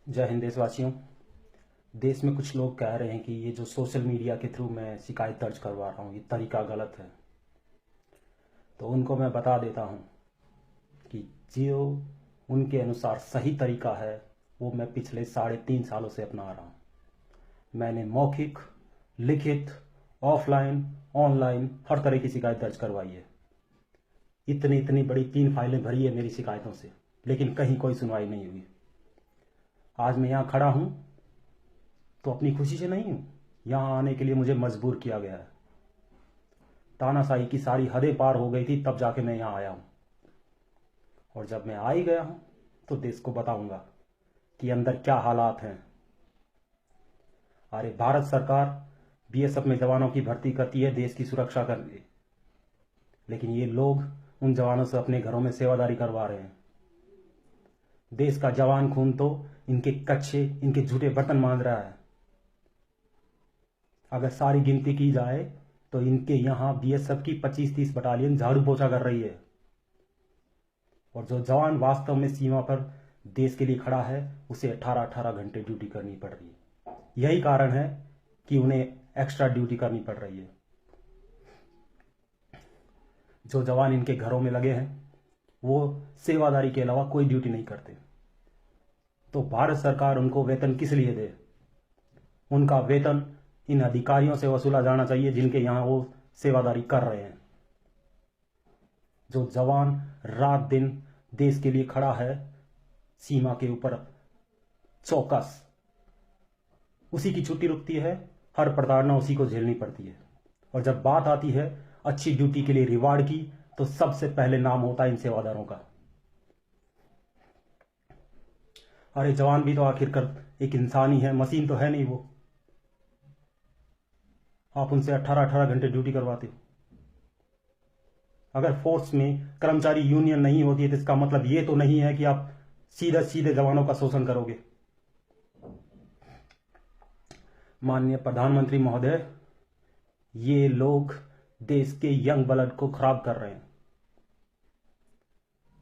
जय हिंद देशवासियों। देश में कुछ लोग कह रहे हैं कि ये जो सोशल मीडिया के थ्रू मैं शिकायत दर्ज करवा रहा हूँ ये तरीका गलत है। तो उनको मैं बता देता हूँ कि जो उनके अनुसार सही तरीका है वो मैं पिछले 3.5 सालों से अपना रहा हूँ। मैंने मौखिक, लिखित, ऑफलाइन, ऑनलाइन हर तरह की शिकायत दर्ज करवाई है। इतनी इतनी बड़ी 3 फाइलें भरी है मेरी शिकायतों से, लेकिन कहीं कोई सुनवाई नहीं हुई। आज मैं यहाँ खड़ा हूँ तो अपनी खुशी से नहीं हूँ। यहाँ आने के लिए मुझे मजबूर किया गया है। तानाशाही की सारी हदें पार हो गई थी तब जाके मैं यहाँ आया हूँ। और जब मैं आ ही गया हूँ तो देश को बताऊंगा कि अंदर क्या हालात हैं। अरे भारत सरकार बीएसएफ में जवानों की भर्ती करती है देश की सुरक्षा करने, लेकिन ये लोग उन जवानों से अपने घरों में सेवादारी करवा रहे हैं। देश का जवान खून तो इनके कच्चे, इनके झूठे बर्तन मांग रहा है। अगर सारी गिनती की जाए तो इनके यहाँ बीएसएफ की 25-30 बटालियन झाड़ू पोछा कर रही है, और जो जवान वास्तव में सीमा पर देश के लिए खड़ा है उसे 18-18 घंटे ड्यूटी करनी पड़ रही है। यही कारण है कि उन्हें एक्स्ट्रा ड्यूटी करनी पड़ रही है। जो जवान इनके घरों में लगे हैं वो सेवादारी के अलावा कोई ड्यूटी नहीं करते। तो भारत सरकार उनको वेतन किस लिए दे? उनका वेतन इन अधिकारियों से वसूला जाना चाहिए जिनके यहाँ वो सेवादारी कर रहे हैं। जो जवान रात दिन देश के लिए खड़ा है सीमा के ऊपर चौकस, उसी की छुट्टी रुकती है, हर प्रताड़ना उसी को झेलनी पड़ती है। और जब बात आती है अच्छी ड्यूटी के लिए रिवार्ड की तो सबसे पहले नाम होता है इन सेवादारों का। अरे जवान भी तो आखिरकार एक इंसान ही है, मशीन तो है नहीं वो। आप उनसे 18-18 घंटे ड्यूटी करवाते हो। अगर फोर्स में कर्मचारी यूनियन नहीं होती है तो इसका मतलब ये तो नहीं है कि आप सीधे सीधे जवानों का शोषण करोगे। माननीय प्रधानमंत्री महोदय, ये लोग देश के यंग ब्लड को खराब कर रहे हैं,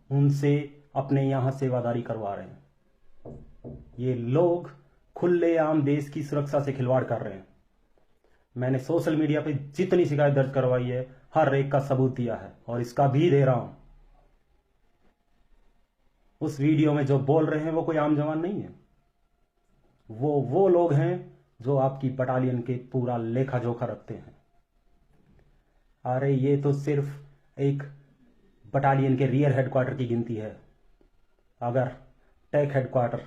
उनसे अपने यहां सेवादारी करवा रहे हैं। ये लोग खुलेआम देश की सुरक्षा से खिलवाड़ कर रहे हैं। मैंने सोशल मीडिया पे जितनी शिकायत दर्ज करवाई है हर एक का सबूत दिया है और इसका भी दे रहा हूं। उस वीडियो में जो बोल रहे हैं वो कोई आम जवान नहीं है, वो लोग हैं जो आपकी बटालियन के पूरा लेखा जोखा रखते हैं। अरे ये तो सिर्फ एक बटालियन के रियर हेडक्वार्टर की गिनती है। अगर टेक हेडक्वार्टर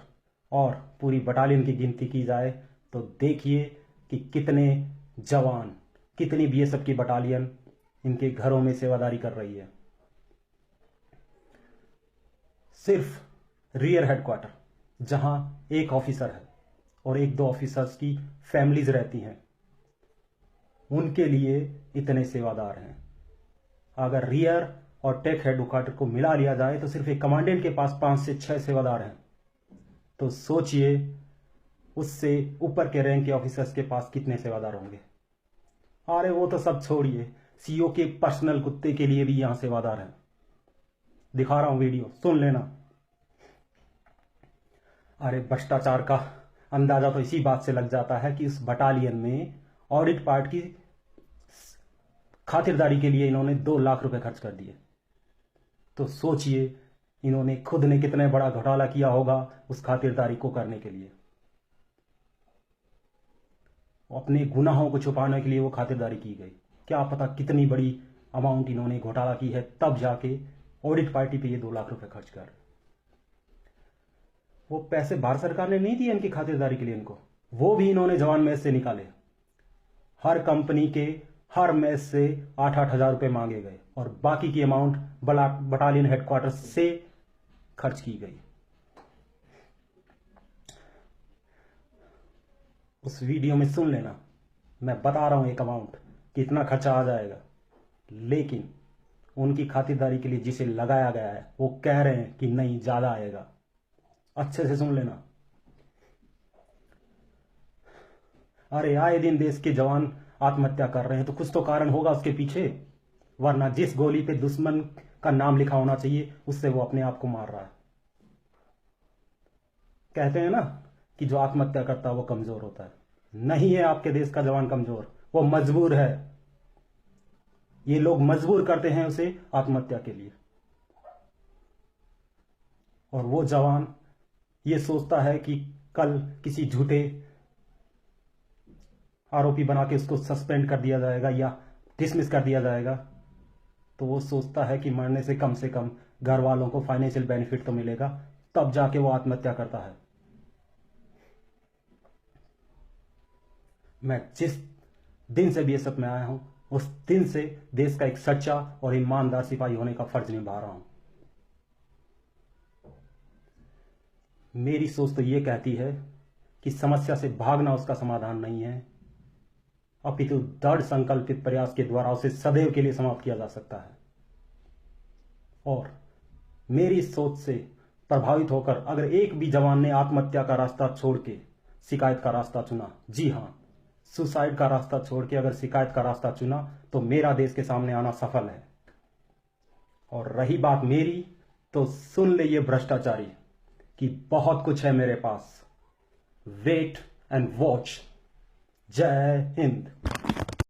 और पूरी बटालियन की गिनती की जाए तो देखिए कि कितने जवान, कितनी बीएसएफ की बटालियन इनके घरों में सेवादारी कर रही है। सिर्फ रियर हेडक्वार्टर जहां एक ऑफिसर है और 1-2 ऑफिसर्स की फैमिलीज रहती हैं, उनके लिए इतने सेवादार हैं। अगर रियर और टेक हेडक्वार्टर को मिला लिया जाए तो सिर्फ एक कमांडेंट के पास 5 से 6 सेवादार हैं। तो सोचिए उससे ऊपर के रैंक के ऑफिसर्स के पास कितने सेवादार होंगे। अरे वो तो सब छोड़िए, सीओ के पर्सनल कुत्ते के लिए भी यहां सेवादार हैं। दिखा रहा हूं वीडियो, सुन लेना। अरे भ्रष्टाचार का अंदाजा तो इसी बात से लग जाता है कि उस बटालियन में ऑडिट पार्ट की खातिरदारी के लिए इन्होंने 2 लाख रुपए खर्च कर दिए। तो सोचिए इन्होंने खुद ने कितने बड़ा घोटाला किया होगा उस खातिरदारी को करने के लिए। अपने गुनाहों को छुपाने के लिए वो खातिरदारी की गई। क्या पता कितनी बड़ी अमाउंट इन्होंने घोटाला की है, तब जाके ऑडिट पार्टी पे ये 2 लाख रुपए खर्च कर। वो पैसे भारत सरकार ने नहीं दिए इनकी खातिरदारी के लिए इनको, वो भी इन्होंने जवान मैच से निकाले। हर कंपनी के हर मैच से 8-8 हजार रुपए मांगे गए और बाकी की अमाउंट बटालियन हेडक्वार्टर से खर्च की गई। उस वीडियो में सुन लेना, मैं बता रहा हूं एक अमाउंट कितना खर्चा आ जाएगा, लेकिन उनकी खातिरदारी के लिए जिसे लगाया गया है वो कह रहे हैं कि नहीं ज्यादा आएगा। अच्छे से सुन लेना। अरे आए दिन देश के जवान आत्महत्या कर रहे हैं तो कुछ तो कारण होगा उसके पीछे, वरना जिस गोली पे दुश्मन का नाम लिखा होना चाहिए उससे वो अपने आप को मार रहा है। कहते हैं ना कि जो आत्महत्या करता है वो कमजोर होता है। नहीं है आपके देश का जवान कमजोर, वो मजबूर है। ये लोग मजबूर करते हैं उसे आत्महत्या के लिए। और वो जवान ये सोचता है कि कल किसी झूठे आरोपी बना के उसको सस्पेंड कर दिया जाएगा या डिसमिस कर दिया जाएगा, तो वो सोचता है कि मरने से कम घर वालों को फाइनेंशियल बेनिफिट तो मिलेगा, तब जाके वो आत्महत्या करता है। मैं जिस दिन से बीएसएफ में आया हूं, उस दिन से देश का एक सच्चा और ईमानदार सिपाही होने का फर्ज निभा रहा हूं। मेरी सोच तो ये कहती है कि समस्या से भागना उसका समाधान नहीं है, अपितु दृढ़ संकल्पित प्रयास के द्वारा उसे सदैव के लिए समाप्त किया जा सकता है। और मेरी सोच से प्रभावित होकर अगर एक भी जवान ने आत्महत्या का रास्ता छोड़ के शिकायत का रास्ता चुना, जी हां, सुसाइड का रास्ता छोड़ के अगर शिकायत का रास्ता चुना, तो मेरा देश के सामने आना सफल है। और रही बात मेरी, तो सुन ले ये भ्रष्टाचारी कि बहुत कुछ है मेरे पास। Wait and watch. जय हिंद।